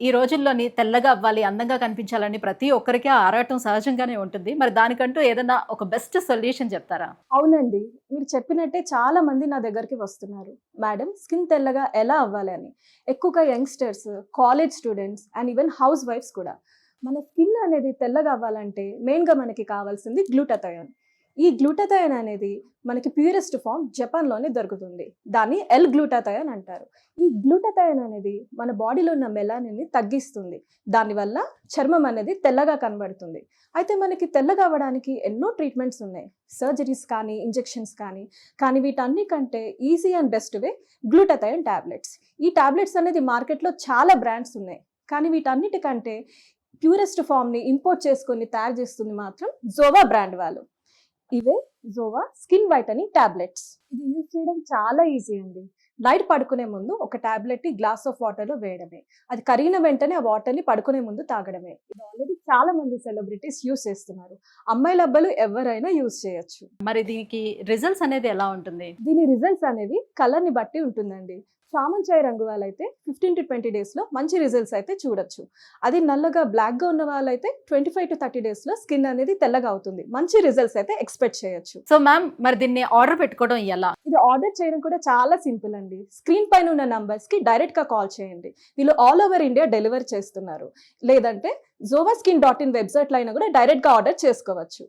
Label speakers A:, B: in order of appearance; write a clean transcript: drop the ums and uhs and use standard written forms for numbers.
A: ఈ రోజుల్లోని తెల్లగా అవ్వాలి, అందంగా కనిపించాలని ప్రతి ఒక్కరికి ఆ ఆరాటం సహజంగానే ఉంటుంది. మరి దానికంటూ ఏదన్నా ఒక బెస్ట్ సొల్యూషన్ చెప్తారా?
B: అవునండి. మీరు చెప్పినట్టే చాలా మంది నా దగ్గరికి వస్తున్నారు. మేడం స్కిన్ తెల్లగా ఎలా అవ్వాలి అని. ఎక్కువగా youngsters, college students and even హౌస్ వైఫ్స్ కూడా. మన స్కిన్ అనేది తెల్లగా అవ్వాలంటే మెయిన్‌గా మనకి కావాల్సింది గ్లూటాథయోన్. ఈ గ్లూటాథయోన్ అనేది మనకి ప్యూరెస్ట్ ఫార్మ్ జపాన్‌లోనే దొరుకుతుంది. దాన్ని ఎల్ గ్లూటాథయోన్ అంటారు. ఈ గ్లూటాథయోన్ అనేది మన బాడీలో ఉన్న మెలానిన్‌ని తగ్గిస్తుంది. దానివల్ల చర్మం అనేది తెల్లగా కనబడుతుంది. అయితే మనకి తెల్లగా అవ్వడానికి ఎన్నో ట్రీట్మెంట్స్ ఉన్నాయి. సర్జరీస్ కానీ, ఇంజెక్షన్స్ కానీ వీటన్నిటికంటే easy and best way glutathione tablets. ఈ టాబ్లెట్స్ అనేది మార్కెట్‌లో చాలా బ్రాండ్స్ ఉన్నాయి. కానీ వీటన్నిటికంటే ప్యూరెస్ట్ ఫామ్‌ని ఇంపోర్ట్ చేసుకొని తయారు చేస్తుంది మాత్రం జోవా బ్రాండ్ వాళ్ళు. ఇవే జోవా స్కిన్ వైటనింగ్ టాబ్లెట్స్. ఇది యూజ్ చేయడం చాలా ఈజీ అండి. నైట్ పడుకునే ముందు ఒక టాబ్లెట్‌ని గ్లాస్ ఆఫ్ వాటర్‌లో వేయడమే. అది కరిగిన వెంటనే ఆ వాటర్‌ని పడుకునే ముందు తాగడమే. ఇది ఆల్రెడీ చాలా మంది సెలబ్రిటీస్ యూజ్ చేస్తున్నారు. అమ్మాయిలు, అబ్బాయిలు ఎవరైనా యూజ్ చేయొచ్చు.
A: మరి దీనికి రిజల్ట్స్ అనేది ఎలా ఉంటుంది?
B: దీని రిజల్ట్స్ అనేవి కలర్‌ని బట్టి ఉంటుందండి. చామన్ చాయ్ రంగు వాళ్ళైతే 15-20 డేస్‌లో మంచి రిజల్ట్స్ అయితే చూడొచ్చు. అది నల్లగా బ్లాక్‌గా ఉన్న వాళ్ళైతే 25-30 డేస్‌లో స్కిన్ అనేది తెల్లగా అవుతుంది. మంచి రిజల్ట్స్ అయితే ఎక్స్‌పెక్ట్ చేయొచ్చు.
A: సో మ్యామ్, మరి దీన్ని ఆర్డర్ పెట్టుకోవడం ఎలా?
B: ఇది ఆర్డర్ చేయడం కూడా చాలా సింపుల్ అండి. స్క్రీన్ పైన ఉన్న నంబర్స్‌కి డైరెక్ట్‌గా కాల్ చేయండి. వీళ్ళు ఆల్ ఓవర్ ఇండియా డెలివరీ చేస్తున్నారు. లేదంటే zovaSkin.in వెబ్‌సైట్‌లో అయినా కూడా డైరెక్ట్‌గా ఆర్డర్ చేసుకోవచ్చు.